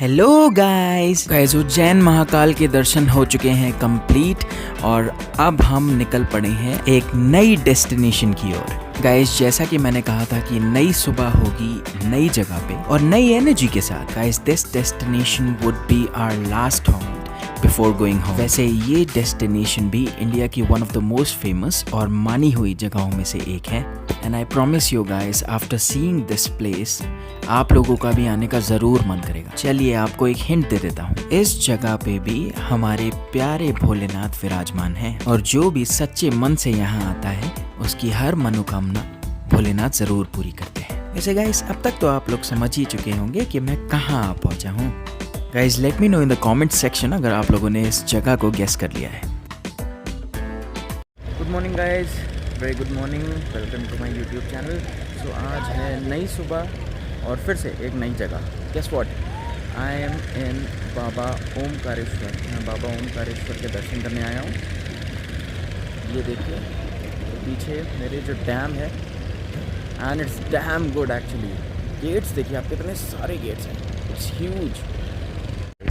Hello guys Ujjain Mahakal के दर्शन हो चुके हैं कंप्लीट और अब हम निकल पड़े हैं एक नई डेस्टिनेशन की ओर। गाइस जैसा कि मैंने कहा था कि नई सुबह होगी नई जगह पे और नई एनर्जी के साथ। Guys this destination would be our last home before going home. वैसे ये डेस्टिनेशन भी इंडिया की one of the most famous और मानी हुई जगहों में से एक है। And I promise you guys after seeing this place आप लोगों का भी आने का ज़रूर मन करेगा। चलिए आपको एक हिंट दे देता हूँ, इस जगह पे भी हमारे प्यारे भोलेनाथ विराजमान हैं और जो भी सच्चे मन से यहाँ आता है उसकी हर मनोकामना भोलेनाथ ज़रूर पूरी करते हैं। वैसे गाइस अब तक तो आप लोग समझ ही चुके होंगे कि मैं कहाँ पहुँचा हूँ। Guys let me know in the comment section अगर आप लोगों ने इस जगह को गेस कर लिया है। Good morning guys, very good morning, welcome to my YouTube channel. So आज है नई सुबह और फिर से एक नई जगह। गेस व्हाट, आई एम इन बाबा ओमकारेश्वर। मैं बाबा ओमकारेश्वर के दर्शन करने आया हूँ। ये देखिए पीछे मेरे जो डैम है and it's damn good actually. Gates देखिए आप, कितने सारे गेट्स हैं, इट्स ह्यूज।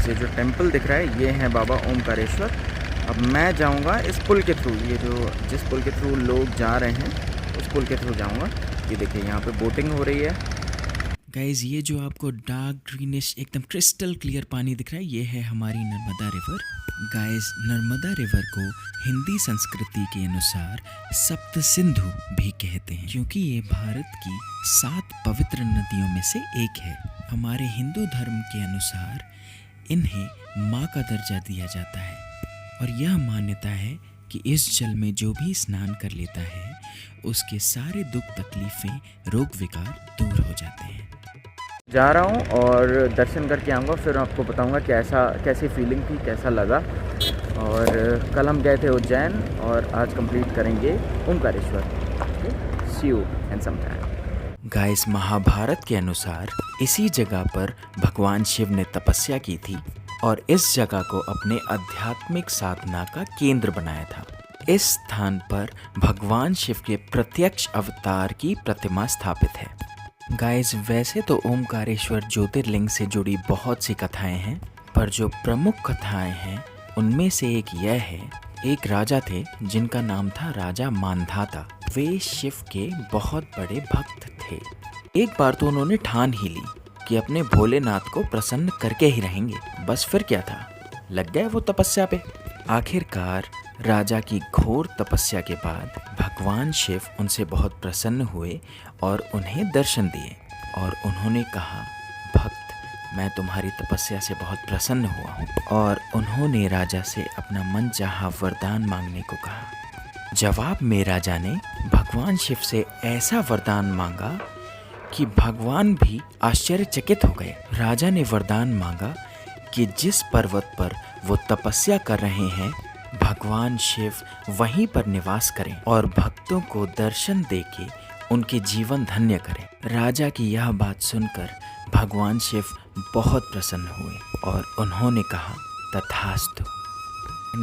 ये जो टेंपल दिख रहा है ये है बाबा ओमकारेश्वर। अब मैं जाऊंगा इस पुल के थ्रू, ये जो जिस पुल के थ्रू लोग जा रहे हैं उस पुल के थ्रू जाऊंगा। ये देखिए यहाँ पे बोटिंग हो रही है। गाइज ये जो आपको डार्क ग्रीनिश एकदम क्रिस्टल क्लियर पानी दिख रहा है ये है हमारी Narmada river. Guys Narmada river को हिंदी संस्कृति के अनुसार सप्त सिंधु भी कहते हैं क्योंकि ये भारत की 7 पवित्र नदियों में से एक है। हमारे हिंदू धर्म के अनुसार इन्हें माँ का दर्जा दिया जाता है और यह मान्यता है कि इस जल में जो भी स्नान कर लेता है उसके सारे दुख तकलीफें रोग विकार दूर हो जाते हैं। जा रहा हूँ और दर्शन करके आऊँगा, फिर आपको बताऊँगा कैसी फीलिंग थी, कैसा लगा। और कल हम गए थे उज्जैन और आज कंप्लीट करेंगे Omkareshwar. See you in some time. Guys Mahabharat के अनुसार इसी जगह पर भगवान शिव ने तपस्या की थी और इस जगह को अपने आध्यात्मिक साधना का केंद्र बनाया था। इस स्थान पर भगवान शिव के प्रत्यक्ष अवतार की प्रतिमा स्थापित है। गाइस वैसे तो ओमकारेश्वर ज्योतिर्लिंग से जुड़ी बहुत सी कथाएं हैं, पर जो प्रमुख कथाएं हैं उनमें से एक यह है, एक राजा थे जिनका नाम था राजा मांधाता। वे शिव के बहुत बड़े भक्त थे। एक बार तो उन्होंने ठान ही ली कि अपने भोलेनाथ को प्रसन्न करके ही रहेंगे। बस फिर क्या था, लग गए वो तपस्या पे। आखिरकार राजा की घोर तपस्या के बाद भगवान शिव उनसे बहुत प्रसन्न हुए और उन्हें दर्शन दिए और उन्होंने कहा, भक्त मैं तुम्हारी तपस्या से बहुत प्रसन्न हुआ हूँ। और उन्होंने राजा से अपना मन चाहा वरदान मांगने को कहा। जवाब में राजा ने भगवान शिव से ऐसा वरदान मांगा कि भगवान भी आश्चर्यचकित हो गए। राजा ने वरदान मांगा कि जिस पर्वत पर वो तपस्या कर रहे हैं भगवान शिव वहीं पर निवास करें और भक्तों को दर्शन देके उनके जीवन धन्य करें। राजा की यह बात सुनकर भगवान शिव बहुत प्रसन्न हुए और उन्होंने कहा तथास्तु।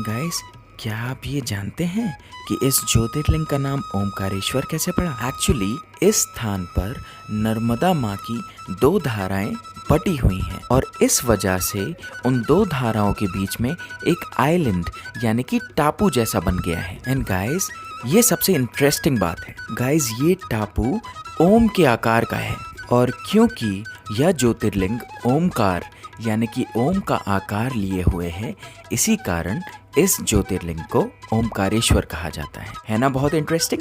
गाइस क्या आप ये जानते हैं कि इस ज्योतिर्लिंग का नाम ओमकारेश्वर कैसे पड़ा? एक्चुअली इस स्थान पर नर्मदा माँ की 2 धाराएं बटी हुई हैं और इस वजह से उन 2 धाराओं के बीच में एक आइलैंड यानी कि टापू जैसा बन गया है। एंड गाइस ये सबसे इंटरेस्टिंग बात है। गाइस ये टापू ओम के आकार का है और क्योंकि यह ज्योतिर्लिंग ओमकार यानी कि ओम का आकार लिए हुए है, इसी कारण इस ज्योतिर्लिंग को ओमकारेश्वर कहा जाता है ना? बहुत इंटरेस्टिंग।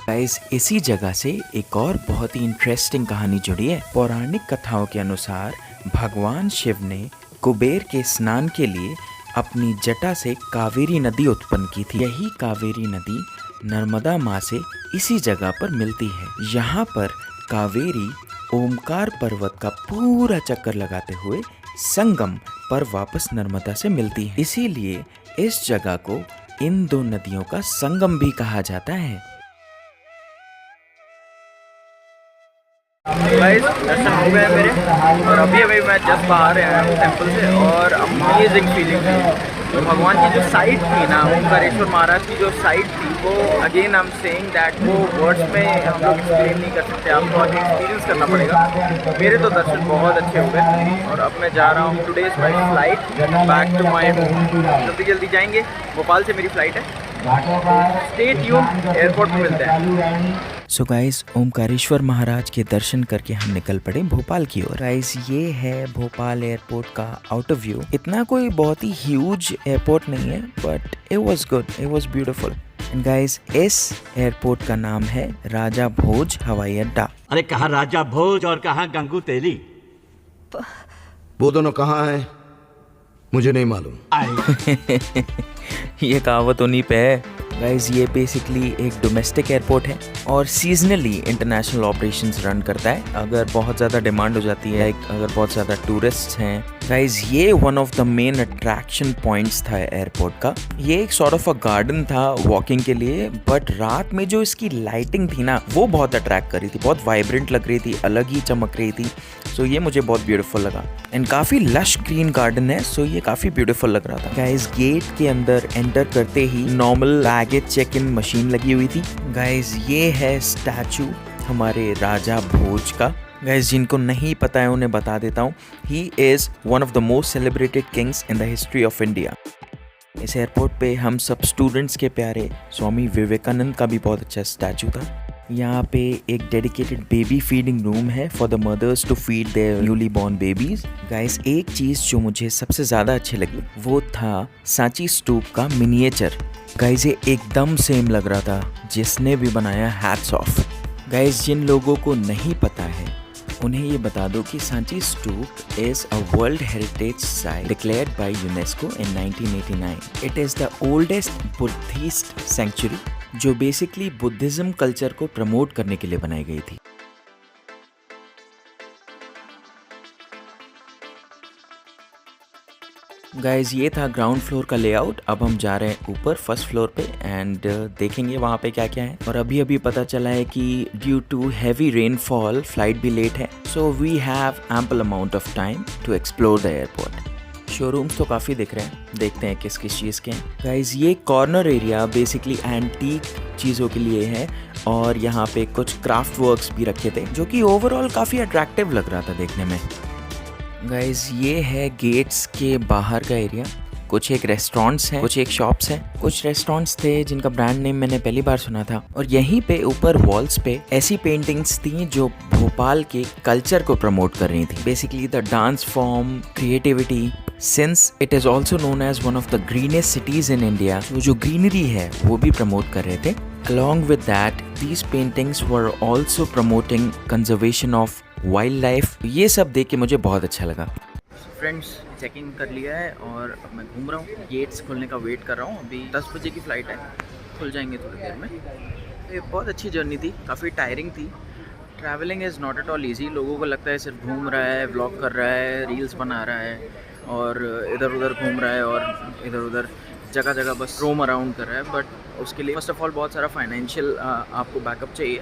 गाइस इसी जगह से एक और बहुत ही इंटरेस्टिंग कहानी जुड़ी है। पौराणिक कथाओं के अनुसार भगवान शिव ने कुबेर के स्नान के लिए अपनी जटा से कावेरी नदी उत्पन्न की थी। यही कावेरी नदी नर्मदा माँ से इसी जगह पर मिलती है। यहाँ पर कावेरी ओमकार पर्वत का पूरा चक्कर लगाते हुए संगम पर वापस नर्मदा से मिलती है। इसीलिए इस जगह को इन 2 नदियों का संगम भी कहा जाता है। गाइस दर्शन हो गए मेरे, और अभी अभी मैं जस्ट बाहर आया हूँ टेंपल से, और अमेजिंग फीलिंग थी। तो भगवान की जो साइट थी ना, ओमकारेश्वर महाराज की जो साइट थी, वो again I am saying that वो वर्ड्स में हम लोग एक्सप्लेन नहीं कर सकते, आपको आगे एक्सपीरियंस करना पड़ेगा। मेरे तो दर्शन बहुत अच्छे हो गए, और अब मैं जा रहा हूँ today's my flight back to my home. जल्दी जल्दी जाएंगे, भोपाल से मेरी फ़्लाइट है। स्टे ट्यून्ड, एयरपोर्ट में मिलते हैं। सो गाइस, ओमकारेश्वर महाराज के दर्शन करके हम निकल पड़े भोपाल की ओर। गाइस, ये है भोपाल एयरपोर्ट का आउटर व्यू। इतना कोई बहुत ही ह्यूज एयरपोर्ट नहीं है, but it was good, it was beautiful. And guys, इस एयरपोर्ट का नाम है राजा भोज हवाई अड्डा। अरे कहाँ राजा भोज और कहाँ गंगू तेली? वो दोनों कहाँ हैं मुझे नहीं मालूम। ये कहावत उन्हीं पे है। गाइज, ये बेसिकली एक डोमेस्टिक एयरपोर्ट है और सीजनली इंटरनेशनल ऑपरेशंस रन करता है अगर बहुत ज़्यादा डिमांड हो जाती है, अगर बहुत ज़्यादा टूरिस्ट हैं। गाइज, ये one of the main attraction points था एयरपोर्ट का। ये एक सॉर्ट ऑफ अ गार्डन था वॉकिंग के लिए, बट रात में जो इसकी लाइटिंग थी ना, वो बहुत अट्रैक्ट कर रही थी, बहुत वाइब्रेंट लग रही थी, अलग ही चमक रही थी। सो ये मुझे बहुत ब्यूटीफुल लगा, एंड काफ़ी लश ग्रीन गार्डन है, सो ये काफ़ी ब्यूटीफुल लग रहा था। गाइज, गेट के अंदर एंटर करते ही normal baggage check in machine लगी हुई थी। गाइज, ये है स्टैचू हमारे राजा भोज का। गाइज, जिनको नहीं पता है उन्हें बता देता हूँ, he is one of the most celebrated kings in the history of India. इस एयरपोर्ट पे हम सब स्टूडेंट्स के प्यारे स्वामी विवेकानंद का भी बहुत अच्छा स्टैचू था। यहाँ पे एक डेडिकेटेड बेबी फीडिंग रूम है for the mothers to feed their newly born babies. Guys, एक चीज़ जो मुझे सबसे ज़्यादा अच्छी लगी वो था सांची स्तूप का मिनिएचर। गाइस, ये एकदम सेम लग रहा था, जिसने भी बनाया हैट्स ऑफ। गाइस, जिन लोगों को नहीं पता है उन्हें ये बता दो कि Sanchi stupa is a world heritage site declared by UNESCO in 1989। It is the oldest Buddhist century जो बेसिकली बुद्धिज्म कल्चर को प्रमोट करने के लिए बनाई गई थी। गाइज, ये था ग्राउंड फ्लोर का लेआउट। अब हम जा रहे हैं ऊपर फर्स्ट फ्लोर पे एंड देखेंगे वहाँ पे क्या क्या है। और अभी अभी पता चला है कि due to heavy rainfall flight भी लेट है, so we have ample amount of time to explore the airport. Showrooms तो काफ़ी दिख रहे हैं, देखते हैं किस किस चीज़ के हैं। गाइज, ये कॉर्नर एरिया बेसिकली एंटीक चीज़ों के लिए है, और यहाँ पे कुछ क्राफ्ट वर्क्स भी रखे थे जो कि ओवरऑल काफ़ी अट्रैक्टिव लग रहा था देखने में। गाइज, ये है गेट्स के बाहर का एरिया। कुछ एक रेस्टोरेंट्स हैं, कुछ एक शॉप्स हैं। कुछ रेस्टोरेंट्स थे जिनका ब्रांड नेम मैंने पहली बार सुना था, और यहीं पे ऊपर वॉल्स पे ऐसी पेंटिंग्स थी जो भोपाल के कल्चर को प्रमोट कर रही थी, basically the dance form, creativity, since it is also known as one of the greenest cities in India. जो ग्रीनरी है वो भी प्रमोट कर रहे थे। Along with that, these paintings were also promoting conservation of wildlife. ये सब देख के मुझे बहुत अच्छा लगा। फ्रेंड्स, चेकिंग कर लिया है और अब मैं घूम रहा हूँ। गेट्स खुलने का वेट कर रहा हूँ। अभी 10 बजे की फ़्लाइट है, खुल जाएंगे थोड़ी देर में। ये बहुत अच्छी जर्नी थी, काफ़ी टायरिंग थी। Travelling is not at all easy. लोगों को लगता है सिर्फ घूम रहा है, व्लॉग कर रहा है, रील्स बना रहा है और इधर उधर घूम रहा है और इधर उधर जगह जगह बस रोम अराउंड कर रहा है, बट उसके लिए फर्स्ट ऑफ ऑल बहुत सारा फाइनेंशियल आपको बैकअप चाहिए,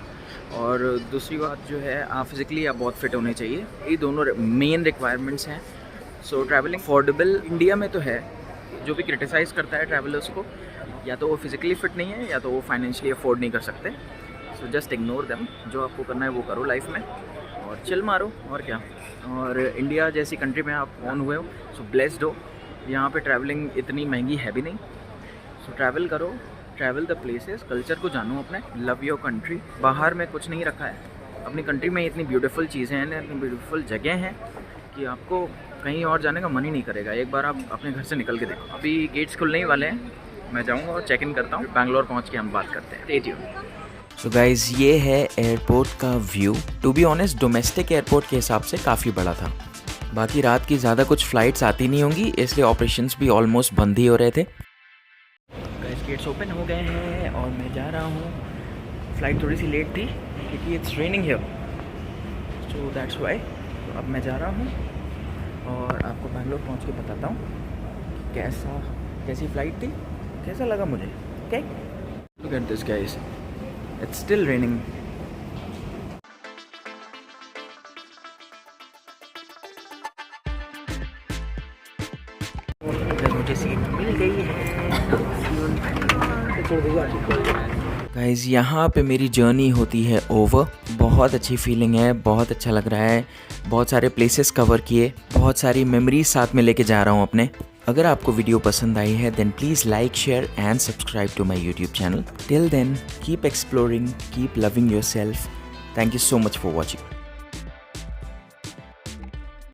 और दूसरी बात जो है आप फिज़िकली आप बहुत फिट होने चाहिए। ये दोनों मेन रिक्वायरमेंट्स हैं। सो ट्रैवलिंग अफोर्डेबल इंडिया में तो है। जो भी क्रिटिसाइज़ करता है ट्रैवलर्स को, या तो वो फिज़िकली फिट नहीं है या तो वो फाइनेंशियली अफोर्ड नहीं कर सकते। So just ignore them. जो आपको करना है वो करो लाइफ में और चिल मारो, और क्या। और इंडिया जैसी कंट्री में आप ऑन हुए हो, सो ब्लेस्ड हो। यहाँ पे ट्रैवलिंग इतनी महंगी है भी नहीं। सो ट्रैवल करो, ट्रैवल द प्लेसेस, कल्चर को जानो अपने, लव योर कंट्री। बाहर में कुछ नहीं रखा है, अपनी कंट्री में इतनी ब्यूटीफुल चीज़ें हैं, इतनी ब्यूटीफुल जगह हैं कि आपको कहीं और जाने का मन ही नहीं करेगा। एक बार आप अपने घर से निकल के देखो। अभी गेट्स खुलने ही वाले हैं, मैं जाऊँगा और चेक इन करता हूँ। बैंगलोर पहुँच के हम बात करते हैं। Stay tuned. सो गाइज़, ये है एयरपोर्ट का view. To be honest, domestic airport के हिसाब से काफ़ी बड़ा था। बाकी रात की ज़्यादा कुछ फ़्लाइट्स आती नहीं होंगी, इसलिए ऑपरेशंस भी ऑलमोस्ट बंद ही हो रहे थे। गाइस, गेट्स ओपन हो गए हैं और मैं जा रहा हूँ। फ़्लाइट थोड़ी सी लेट थी क्योंकि it's raining here, so that's why. तो अब मैं जा रहा हूँ और आपको बैंगलोर पहुँच के बताता हूँ कैसी फ़्लाइट थी, कैसा लगा मुझे। Okay, look at this guys, it's still raining. मुझे सीट मिल गई है। गाइस यहाँ पे मेरी जर्नी होती है ओवर। बहुत अच्छी फीलिंग है, बहुत अच्छा लग रहा है। बहुत सारे प्लेसेस कवर किए, बहुत सारी मेमोरीज साथ में लेके जा रहा हूँ अपने। अगर आपको वीडियो पसंद आई है then please like, share and subscribe to my YouTube channel. Till then keep exploring, keep loving yourself. Thank you so much for watching.